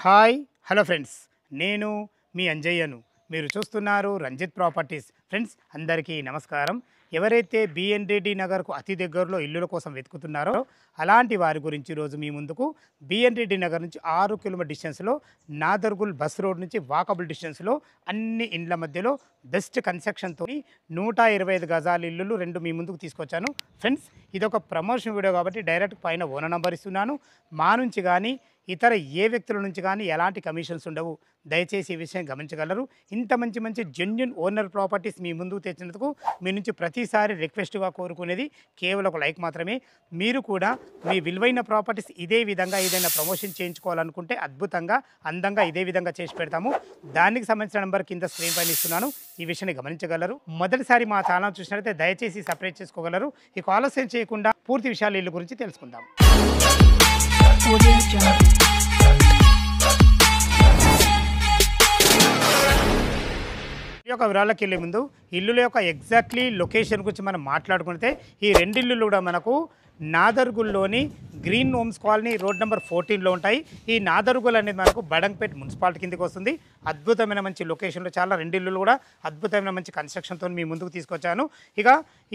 Hi hello friends, నేను మీ అంజయ్యను. మీరు చూస్తున్నారు రంజిత్ ప్రాపర్టీస్. ఫ్రెండ్స్ అందరికీ నమస్కారం. ఎవరైతే బిఎన్ రెడ్డి నగర్కు అతి దగ్గరలో ఇల్లుల కోసం వెతుకుతున్నారో అలాంటి వారి గురించి ఈరోజు మీ ముందుకు బిఎన్ రెడ్డి నగర్ నుంచి 6 కిలోమీటర్ డిస్టెన్స్లో నాదర్గుల్ బస్ రోడ్ నుంచి వాకబుల్ డిస్టెన్స్లో అన్ని ఇండ్ల మధ్యలో బెస్ట్ కన్స్ట్రక్షన్తో 125 గజాల ఇల్లులు 2 మీ ముందుకు తీసుకొచ్చాను. ఫ్రెండ్స్ ఇది ఒక ప్రమోషన్ వీడియో కాబట్టి డైరెక్ట్ పైన ఓనర్ నంబర్ ఇస్తున్నాను. మా నుంచి కానీ ఇతర ఏ వ్యక్తుల నుంచి కానీ ఎలాంటి కమిషన్స్ ఉండవు. దయచేసి ఈ విషయం గమనించగలరు. ఇంత మంచి మంచి జెన్యున్ ఓనర్ ప్రాపర్టీస్ మీ ముందుకు తెచ్చినందుకు మీ నుంచి ప్రతిసారి రిక్వెస్ట్గా కోరుకునేది కేవలం ఒక లైక్ మాత్రమే. మీరు కూడా మీ విలువైన ప్రాపర్టీస్ ఇదే విధంగా ఏదైనా ప్రమోషన్ చేయించుకోవాలనుకుంటే అద్భుతంగా అందంగా ఇదే విధంగా చేసి పెడతాము. దానికి సంబంధించిన నెంబర్ కింద స్క్రీన్ పైన ఇస్తున్నాను. ఈ విషయాన్ని గమనించగలరు. మొదటిసారి మా ఛానల్ చూసినట్లయితే దయచేసి సపరేట్ చేసుకోగలరు. ఇక ఆలస్యం చేయకుండా పూర్తి విషయాలు ఇల్లు గురించి తెలుసుకుందాం. ఈ యొక్క వివరాలకు వెళ్ళే ముందు ఇల్లుల యొక్క ఎగ్జాక్ట్లీ లొకేషన్ గురించి మనం మాట్లాడుకుంటే ఈ రెండు ఇల్లులు కూడా మనకు నాదర్గుల్లోని green homes colony road number 14లో ఉంటాయి. ఈ నాదర్గుల్ అనేది మనకు బడంగ్పేట్ మున్సిపాలిటీ కిందకి వస్తుంది. అద్భుతమైన మంచి లొకేషన్లో చాలా రెండు ఇల్లులు కూడా అద్భుతమైన మంచి కన్స్ట్రక్షన్తో మీ ముందుకు తీసుకొచ్చాను. ఇక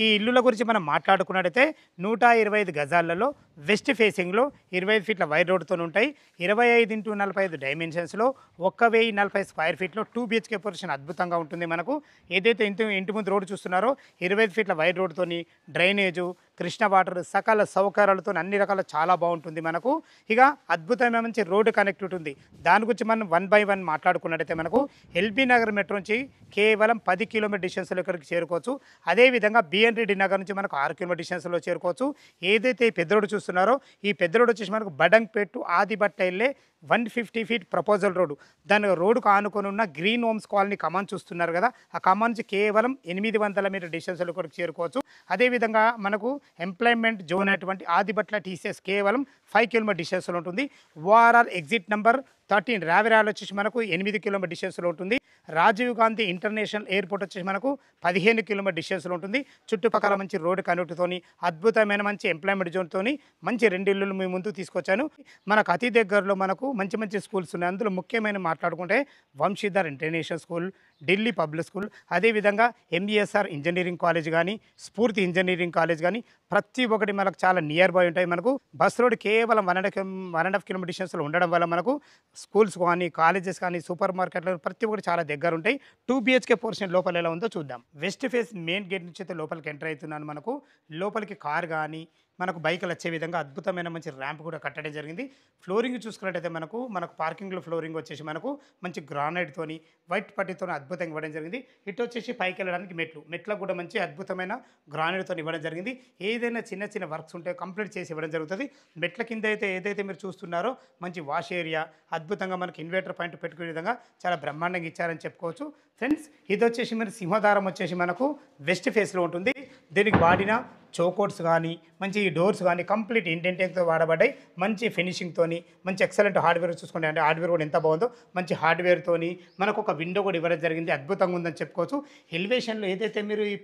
ఈ ఇల్లుల గురించి మనం మాట్లాడుకున్నట్టయితే 125 గజాలలో వెస్ట్ ఫేసింగ్లో 25 ఫీట్ల వైడ్ రోడ్తో ఉంటాయి. 25x45 డైమెన్షన్స్లో 1040 స్క్వేర్ ఫీట్లో 2 BHK పొజిషన్ అద్భుతంగా ఉంటుంది. మనకు ఏదైతే ఇంటి ముందు రోడ్డు చూస్తున్నారో 25 ఫీట్ల వైడ్ రోడ్తోని డ్రైనేజు, కృష్ణ వాటర్, సకల సౌకర్యాలతో అన్ని రకాల చాలా బాగుంటుంది. మనకు ఇక అద్భుతమైన మంచి రోడ్డు కనెక్టివిటీ ఉంది. దాని గురించి మనం 1 by 1 మాట్లాడుకున్నట్టయితే మనకు ఎల్బీ నగర్ మెట్రో నుంచి కేవలం 10 కిలోమీటర్ డిస్టెన్స్లో ఇక్కడికి చేరుకోవచ్చు. అదేవిధంగా బిఎన్ రెడ్డి నగర్ నుంచి మనకు 6 కిలోమీటర్ డిస్టెన్స్లో చేరుకోవచ్చు. ఏదైతే ఈ పెద్ద రోడ్డు చూస్తున్నారో ఈ పెద్ద రోడ్డు వచ్చేసి మనకు బడంగ్పేట్ టు ఆదిబట్ట వెళ్ళే 150 ఫీట్ ప్రపోజల్ రోడ్డు. దాని రోడ్డుకు ఆనుకొని ఉన్న గ్రీన్ హోమ్స్ కాలనీ కమాన్ చూస్తున్నారు కదా, ఆ కమాన్ నుంచి కేవలం 800 మీటర్ డిస్టెన్స్లో ఇక్కడికి చేరుకోవచ్చు. అదేవిధంగా మనకు ఎంప్లాయ్మెంట్ జోన్ అటువంటి ఆదిబట్ల టీసీఎస్ కేవలం 5 కిలోమీటర్ డిస్టెన్స్లో ఉంటుంది. ఓఆర్ఆర్ ఎగ్జిట్ నెంబర్ 13 రావిరాల్ వచ్చేసి మనకు 8 కిలోమీటర్ డిస్టెన్స్లో ఉంటుంది. రాజీవ్ గాంధీ ఇంటర్నేషనల్ ఎయిర్పోర్ట్ వచ్చేసి మనకు 15 కిలోమీటర్ డిస్టెన్స్లో ఉంటుంది. చుట్టుపక్కల మంచి రోడ్డు కనెక్ట్తోని అద్భుతమైన మంచి ఎంప్లాయ్మెంట్ జోన్తోని మంచి 2 ఇల్లులు మీ ముందుకు తీసుకొచ్చాను. మనకు అతి దగ్గరలో మనకు మంచి మంచి స్కూల్స్ ఉన్నాయి. అందులో ముఖ్యమైన మాట్లాడుకుంటే Vamshidhar international school, Delhi public school, అదేవిధంగా ఎంబీఎస్ఆర్ ఇంజనీరింగ్ కాలేజ్ కానీ, స్ఫూర్తి ఇంజనీరింగ్ కాలేజ్ కానీ ప్రతి ఒక్కటి మనకు చాలా నియర్ బై ఉంటాయి. మనకు బస్ రోడ్ కేవలం 1.5 కిలోమీటర్ డిస్టెన్స్లో ఉండడం వల్ల మనకు స్కూల్స్ కానీ, కాలేజెస్ కానీ, సూపర్ మార్కెట్లు ప్రతి ఒక్కటి చాలా దగ్గర ఉంటాయి. 2 BHK పోర్షన్ లోపల ఎలా ఉందో చూద్దాం. వెస్ట్ ఫేస్ మెయిన్ గేట్ నుంచి అయితే లోపలికి ఎంటర్ అవుతున్నాను. మనకు లోపలికి కార్ కానీ మనకు బైకులు వచ్చే విధంగా అద్భుతమైన మంచి ర్యాంప్ కూడా కట్టడం జరిగింది. ఫ్లోరింగ్ చూసుకున్నట్టయితే మనకు పార్కింగ్లో ఫ్లోరింగ్ వచ్చేసి మనకు మంచి గ్రానైట్తోని వైట్ పట్టితో అద్భుతంగా ఇవ్వడం జరిగింది. ఇటు వచ్చేసి పైకి వెళ్ళడానికి మెట్లకు కూడా మంచి అద్భుతమైన గ్రానైట్తో ఇవ్వడం జరిగింది. ఏదైనా చిన్న చిన్న వర్క్స్ ఉంటే కంప్లీట్ చేసి ఇవ్వడం జరుగుతుంది. మెట్ల కింద అయితే ఏదైతే మీరు చూస్తున్నారో మంచి వాష్ ఏరియా, అద్భుతంగా మనకి ఇన్వర్టర్ పాయింట్ పెట్టుకునే విధంగా చాలా బ్రహ్మాండంగా ఇచ్చారని చెప్పుకోవచ్చు. ఫ్రెండ్స్ ఇది వచ్చేసి మీరు సింహదారం వచ్చేసి మనకు వెస్ట్ ఫేస్లో ఉంటుంది. దీనికి వాడిన చౌకోట్స్ కానీ మంచి డోర్స్ కానీ కంప్లీట్ ఇంటెంటింగ్తో వాడబడ్డాయి. మంచి ఫినిషింగ్తోని మంచి ఎక్సలెంట్ హార్డ్వేర్ చూసుకోండి. అంటే హార్డ్వేర్ కూడా ఎంత బాగుందో, మంచి హార్డ్వేర్తోని మనకు ఒక విండో కూడా ఇవ్వడం జరిగింది. అద్భుతంగా ఉందని చెప్పుకోవచ్చు. ఎలివేషన్లో ఏదైతే మీరు ఈ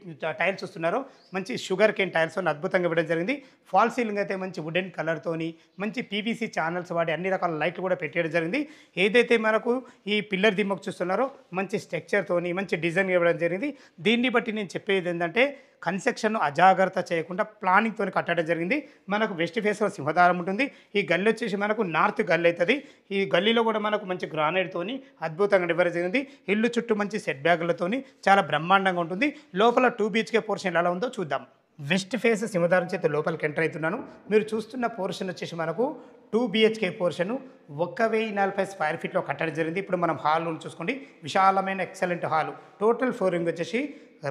టైల్స్ చూస్తున్నారో మంచి షుగర్ కేన్ టైల్స్ అద్భుతంగా ఇవ్వడం జరిగింది. ఫాల్ సీలింగ్ అయితే మంచి వుడెన్ కలర్తోని మంచి పీవీసీ ఛానల్స్ వాడి అన్ని రకాల లైట్లు కూడా పెట్టేయడం జరిగింది. ఏదైతే మనకు ఈ పిల్లర్ దిమ్మకు చూస్తున్నారో మంచి స్ట్రక్చర్తోని మంచి డిజైన్ ఇవ్వడం జరిగింది. దీన్ని బట్టి నేను చెప్పేది ఏంటంటే కన్స్ట్రక్షన్ అజాగ్రత్త చేయకుండా ప్లానింగ్తో కట్టడం జరిగింది. మనకు వెస్ట్ ఫేస్లో సింహదారం ఉంటుంది. ఈ గల్లీ వచ్చేసి మనకు నార్త్ గల్లీ అవుతుంది. ఈ గల్లీలో కూడా మనకు మంచి గ్రానైట్తోని అద్భుతంగా ఇవ్వడం జరిగింది. ఇల్లు చుట్టూ మంచి సెట్ బ్యాగులతోని చాలా బ్రహ్మాండంగా ఉంటుంది. లోపల 2 BHK పోర్షన్ ఎలా ఉందో చూద్దాం. వెస్ట్ ఫేస్ సింహదారం చేత లోపలికి ఎంటర్ అవుతున్నాను. మీరు చూస్తున్న పోర్షన్ వచ్చేసి మనకు 2 BHK పోర్షను 1040 స్క్వేర్ ఫీట్లో కట్టడం జరిగింది. ఇప్పుడు మనం హాల్ చూసుకోండి. విశాలమైన ఎక్సలెంట్ హాలు. టోటల్ ఫ్లోరింగ్ వచ్చేసి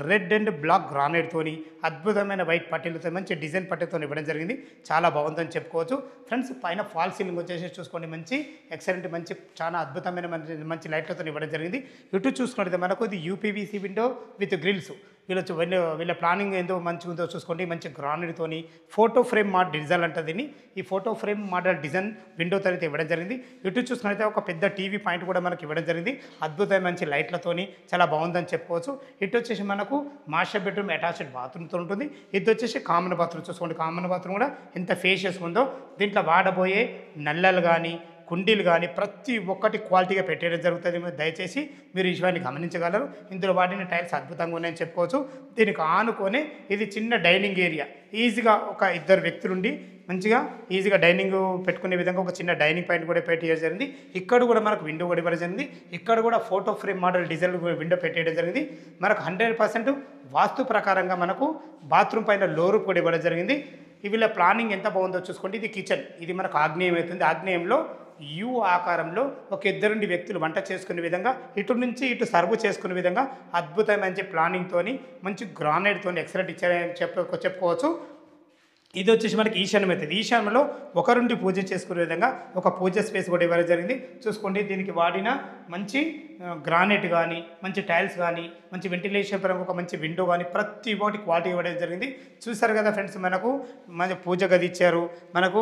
రెడ్ అండ్ బ్లాక్ గ్రానైట్తోని అద్భుతమైన వైట్ పట్టీలతో మంచి డిజైన్ పట్టీతో ఇవ్వడం జరిగింది. చాలా బాగుందని చెప్పుకోవచ్చు. ఫ్రెండ్స్ పైన ఫాల్ సీలింగ్ వచ్చేసి చూసుకోండి. మంచి ఎక్సలెంట్ మంచి చాలా అద్భుతమైన మంచి లైట్లతో ఇవ్వడం జరిగింది. ఇటు చూసుకుంటే మనకు ఇది యూపీవీసీ విండో విత్ గ్రిల్స్. వీళ్ళ ప్లానింగ్ ఏందో మంచిగా ఉందో చూసుకోండి. మంచి గ్రానైట్తోని ఫోటో ఫ్రేమ్ మోడల్ డిజైన్ అంటుంది దీన్ని. ఈ ఫోటో ఫ్రేమ్ మోడల్ డిజైన్ విండోతో అయితే ఇవ్వడం జరిగింది. ఇటు చూసుకున్నైతే ఒక పెద్ద టీవీ పాయింట్ కూడా మనకి ఇవ్వడం జరిగింది. అద్భుతమైన మంచి లైట్లతోని చాలా బాగుందని చెప్పుకోవచ్చు. ఇటు వచ్చేసి మనకు మాస్టర్ బెడ్రూమ్ అటాచ్డ్ బాత్రూమ్తో ఉంటుంది. ఇది వచ్చేసి కామన్ బాత్రూమ్ చూసుకోండి. కామన్ బాత్రూమ్ కూడా ఎంత ఫేషియస్ ఉందో. దీంట్లో వాడబోయే నల్లలు కానీ కుండీలు కానీ ప్రతి ఒక్కటి క్వాలిటీగా పెట్టేయడం జరుగుతుంది. మీరు దయచేసి మీరు ఈ విషయాన్ని గమనించగలరు. ఇందులో వాడిన టైల్స్ అద్భుతంగా ఉన్నాయని చెప్పుకోవచ్చు. దీనికి ఆనుకొని ఇది చిన్న డైనింగ్ ఏరియా, ఈజీగా ఒక ఇద్దరు వ్యక్తులుండి మంచిగా ఈజీగా డైనింగ్ పెట్టుకునే విధంగా ఒక చిన్న డైనింగ్ పాయింట్ కూడా పెట్టేయడం జరిగింది. ఇక్కడ కూడా మనకు విండో కూడా ఇవ్వడం జరిగింది. ఇక్కడ కూడా photo frame model design window పెట్టేయడం జరిగింది. మనకు 100% వాస్తు ప్రకారంగా మనకు బాత్రూమ్ పైన లో రూప్ కూడా ఇవ్వడం జరిగింది. వీళ్ళ ప్లానింగ్ ఎంత బాగుందో చూసుకోండి. ఇది కిచెన్, ఇది మనకు ఆగ్నేయం అవుతుంది. ఆగ్నేయంలో యు ఆకారంలో ఒక ఇద్దరుండి వ్యక్తులు వంట చేసుకునే విధంగా ఇటు నుంచి ఇటు సర్వ్ చేసుకునే విధంగా అద్భుతమైన మంచి ప్లానింగ్తోని మంచి గ్రానైట్తోని ఎక్సలెంట్ ఇచ్చారని చెప్పుకోవచ్చు. ఇది వచ్చేసి మనకి ఈశాన్యం అవుతుంది. ఈశాన్యంలో ఒకరుండి పూజ చేసుకునే విధంగా ఒక పూజ స్పేస్ కూడా ఇవ్వడం జరిగింది. చూసుకోండి, దీనికి వాడిన మంచి గ్రానైట్ కానీ మంచి టైల్స్ కానీ మంచి వెంటిలేషన్ పరంగా ఒక మంచి విండో కానీ ప్రతి ఒక్కటి క్వాలిటీ ఇవ్వడం జరిగింది. చూసారు కదా ఫ్రెండ్స్, మనకు మంచి పూజ గది ఇచ్చారు. మనకు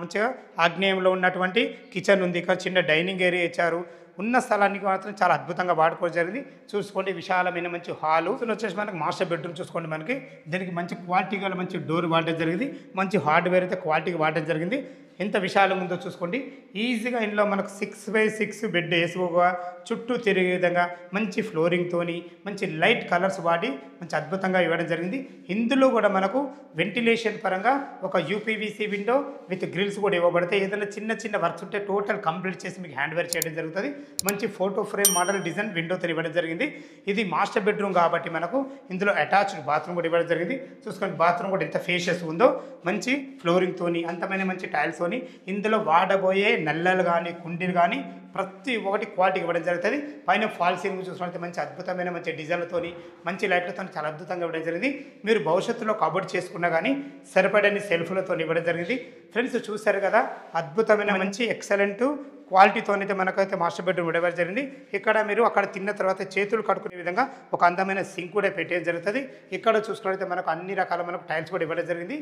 మంచిగా ఆగ్నేయంలో ఉన్నటువంటి కిచెన్ ఉంది. ఇక్కడ చిన్న డైనింగ్ ఏరియా ఇచ్చారు. ఉన్న స్థలానికి మాత్రం చాలా అద్భుతంగా వాడుకోవడం జరిగింది. చూసుకోండి, విశాలమైన మంచి హాలు వచ్చేసి మనకి మాస్టర్ బెడ్రూమ్. చూసుకోండి, మనకి దీనికి మంచి క్వాలిటీ గల మంచి డోర్ వాడడం జరిగింది. మంచి హార్డ్వేర్ అయితే క్వాలిటీగా వాడడం జరిగింది. ఎంత విశాలంగా ఉందో చూసుకోండి. ఈజీగా ఇంట్లో మనకు 6x6 బెడ్ వేసుకోగా చుట్టూ తిరిగే విధంగా మంచి ఫ్లోరింగ్తోని మంచి లైట్ కలర్స్ వాడి మంచి అద్భుతంగా ఇవ్వడం జరిగింది. ఇందులో కూడా మనకు వెంటిలేషన్ పరంగా ఒక యూపీవీసీ విండో విత్ గ్రిల్స్ కూడా ఇవ్వబడతాయి. ఏదైనా చిన్న చిన్న వర్క్స్ ఉంటే టోటల్ కంప్లీట్ చేసి మీకు హ్యాండ్వేర్ చేయడం జరుగుతుంది. మంచి ఫోటో ఫ్రేమ్ మోడల్ డిజైన్ విండోతో ఇవ్వడం జరిగింది. ఇది మాస్టర్ బెడ్రూమ్ కాబట్టి మనకు ఇందులో అటాచ్డ్ బాత్రూమ్ కూడా ఇవ్వడం జరిగింది. చూసుకోండి, బాత్రూమ్ కూడా ఎంత ఫేషియస్ ఉందో. మంచి ఫ్లోరింగ్తోని అంతమైన మంచి టైల్స్, ఇందులో వాడబోయే నల్లలు కానీ కుండీలు కానీ ప్రతి ఒక్కటి క్వాలిటీ ఇవ్వడం జరుగుతుంది. పైన ఫాల్ సీలింగ్ చూసుకుంటే మంచి అద్భుతమైన మంచి డిజైన్లతోని మంచి లైట్లతో చాలా అద్భుతంగా ఇవ్వడం జరిగింది. మీరు భవిష్యత్తులో కబోర్డ్ చేసుకున్నా కానీ సరిపడని సెల్ఫ్లతో ఇవ్వడం జరిగింది. ఫ్రెండ్స్ చూశారు కదా, అద్భుతమైన మంచి ఎక్సలెంట్ క్వాలిటీతోనైతే మనకైతే మాస్టర్ బెడ్రూమ్ ఇవ్వడం జరిగింది. ఇక్కడ మీరు అక్కడ తిన్న తర్వాత చేతులు కడుక్కునే విధంగా ఒక అందమైన సింక్ కూడా పెట్టేయడం జరుగుతుంది. ఇక్కడ చూసుకున్నట్లయితే మనకు అన్ని రకాల మనకు టైల్స్ కూడా ఇవ్వడం జరిగింది.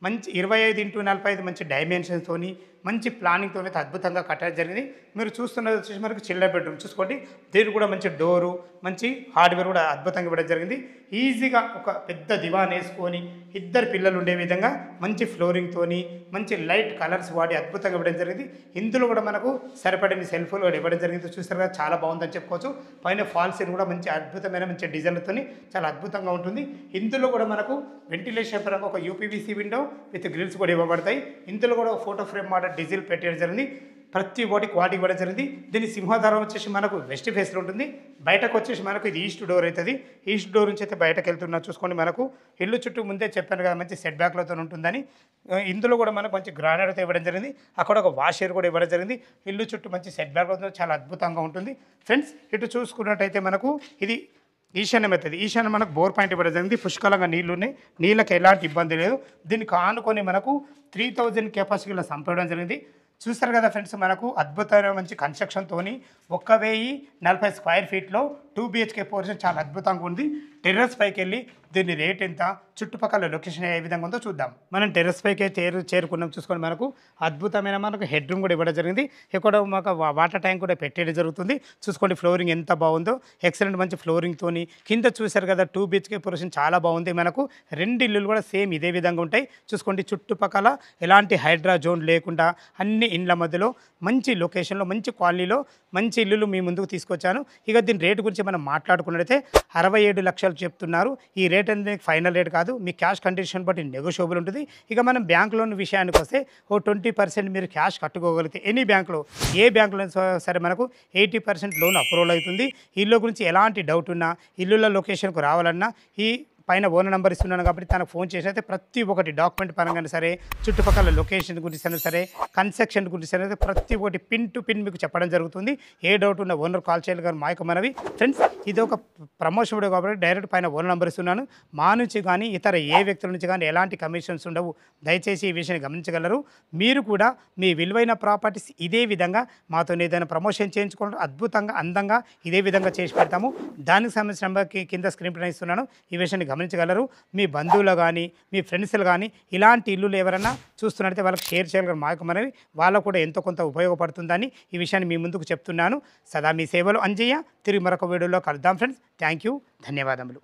మంచి 25x45 మంచి డైమెన్షన్స్తోని మంచి ప్లానింగ్తో అయితే అద్భుతంగా కట్టడం జరిగింది. మీరు చూస్తున్నది వచ్చేసి మనకు చిల్డ్రన్ బెడ్రూమ్. చూసుకోండి, దీనికి కూడా మంచి డోరు మంచి హార్డ్వేర్ కూడా అద్భుతంగా ఇవ్వడం జరిగింది. ఈజీగా ఒక పెద్ద దివాన్ వేసుకొని ఇద్దరు పిల్లలు ఉండే విధంగా మంచి ఫ్లోరింగ్తోని మంచి లైట్ కలర్స్ వాడి అద్భుతంగా ఇవ్వడం జరిగింది. ఇందులో కూడా మనకు సరిపడని సెల్ఫ్లు కూడా ఇవ్వడం జరిగింది. చూస్తారు కదా, చాలా బాగుందని చెప్పుకోవచ్చు. పైన ఫాల్ సీలింగ్ కూడా మంచి అద్భుతమైన మంచి డిజైన్లతో చాలా అద్భుతంగా ఉంటుంది. ఇందులో కూడా మనకు వెంటిలేషన్ పరంగా ఒక యూపీవీసీ విండో విత్ గ్రిల్స్ కూడా ఇవ్వబడతాయి. ఇందులో కూడా ఫోటో ఫ్రేమ్ మోడల్ డిజిల్ పెట్టడం జరిగింది. ప్రతి ఒక్కటి క్వాలిటీ ఇవ్వడం జరిగింది. దీని సింహాధారం వచ్చేసి మనకు వెస్ట్ ఫేస్లో ఉంటుంది. బయటకు వచ్చేసి మనకు ఇది ఈస్ట్ డోర్ అవుతుంది. ఈస్ట్ డోర్ నుంచి అయితే బయటకు వెళ్తున్నా చూసుకోండి. మనకు ఇల్లు చుట్టూ ముందే చెప్పాను కదా మంచి సెట్ బ్యాక్లతో ఉంటుందని. ఇందులో కూడా మనకు మంచి గ్రానైట్తో ఇవ్వడం జరిగింది. అక్కడ ఒక వాషర్ కూడా ఇవ్వడం జరిగింది. ఇల్లు చుట్టూ మంచి సెట్ బ్యాక్లతో చాలా అద్భుతంగా ఉంటుంది. ఫ్రెండ్స్ ఇటు చూసుకున్నట్టయితే మనకు ఇది ఈశాన్యం అవుతుంది. ఈశాన్యం మనకు బోర్ పాయింట్ ఇవ్వడం జరిగింది. పుష్కలంగా నీళ్లు ఉన్నాయి, నీళ్ళకి ఎలాంటి ఇబ్బంది లేదు. దీనికి ఆనుకొని మనకు 3000 కెపాసిటీలో సంపడం జరిగింది. చూస్తారు కదా ఫ్రెండ్స్, మనకు అద్భుతమైన మంచి కన్స్ట్రక్షన్తో 1040 స్క్వేర్ ఫీట్లో 2 BHK పోర్షన్ చాలా అద్భుతంగా ఉంది. టెర్రస్ పైకి వెళ్ళి దీని రేట్ ఎంత, చుట్టుపక్కల లొకేషన్ ఏ విధంగా ఉందో చూద్దాం. మనం టెర్రస్ పైకి చేరుకున్నాం. చూసుకొని మనకు అద్భుతమైన మనకు హెడ్ రూమ్ కూడా ఇవ్వడం జరిగింది. ఇక్కడ మాకు వాటర్ ట్యాంక్ కూడా పెట్టేయడం జరుగుతుంది. చూసుకోండి, ఫ్లోరింగ్ ఎంత బాగుందో, ఎక్సలెంట్ మంచి ఫ్లోరింగ్తోని. కింద చూశారు కదా 2 BHK పోర్షన్ చాలా బాగుంది. మనకు 2 ఇల్లులు కూడా సేమ్ ఇదే విధంగా ఉంటాయి. చూసుకోండి, చుట్టుపక్కల ఎలాంటి హైడ్రా జోన్ లేకుండా అన్ని ఇండ్ల మధ్యలో మంచి లొకేషన్లో మంచి క్వాలిటీలో మంచి ఇల్లులు మీ ముందుకు తీసుకొచ్చాను. ఇక దీని రేటు గురించి మనం మాట్లాడుకున్నట్లయితే 67 లక్షలు చెప్తున్నారు. ఈ రేట్ అనేది ఫైనల్ రేట్ కాదు, మీ క్యాష్ కండిషన్ బట్టి నెగోషియబుల్ ఉంటుంది. ఇక మనం బ్యాంక్ లోన్ విషయానికి వస్తే 20% మీరు క్యాష్ కట్టుకోగలిగితే ఎనీ బ్యాంకులో ఏ బ్యాంకులో సరే మనకు 80% లోన్ అప్రూవల్ అవుతుంది. ఇల్లు గురించి ఎలాంటి డౌట్ ఉన్నా, ఇల్లుల లొకేషన్కు రావాలన్నా ఈ పైన ఓనర్ నెంబర్ ఇస్తున్నాను కాబట్టి తనకు ఫోన్ చేసి అయితే ప్రతి ఒక్కటి డాక్యుమెంట్ పరంగా సరే, చుట్టుపక్కల లొకేషన్ గురించి సరే, కన్స్ట్రక్షన్ గురించి సరే ప్రతి ఒక్కటి పిన్ టు పిన్ మీకు చెప్పడం జరుగుతుంది. ఏ డౌట్ ఉన్న ఓనర్ కాల్ చేయాలి కానీ మా యొక్క మనవి. ఫ్రెండ్స్ ఇది ఒక ప్రమోషన్ వీడియో కాబట్టి డైరెక్ట్ పైన ఓనర్ నెంబర్ ఇస్తున్నాను. మా నుంచి కానీ ఇతర ఏ వ్యక్తుల నుంచి కానీ ఎలాంటి కమిషన్స్ ఉండవు. దయచేసి ఈ విషయాన్ని గమనించగలరు. మీరు కూడా మీ విలువైన ప్రాపర్టీస్ ఇదే విధంగా మాతో ఏదైనా ప్రమోషన్ చేయించుకోవడం అద్భుతంగా అందంగా ఇదే విధంగా చేసి పెడతాము. దానికి సంబంధించిన నెంబర్కి కింద స్క్రీన్ పైన ఇస్తున్నాను. ఈ విషయాన్ని గమనించగలరు. మీ బంధువులు కానీ మీ ఫ్రెండ్స్లు కానీ ఇలాంటి ఇల్లులు ఎవరైనా చూస్తున్నట్లయితే వాళ్ళకి షేర్ చేయగలరు. మాకు మనవి వాళ్ళకు కూడా ఎంతో కొంత ఉపయోగపడుతుందని ఈ విషయాన్ని మీ ముందుకు చెప్తున్నాను. సదా మీ సేవలు అంజయ్య. తిరిగి మరొక వీడియోలో కలుద్దాం ఫ్రెండ్స్. థ్యాంక్ యూ, ధన్యవాదములు.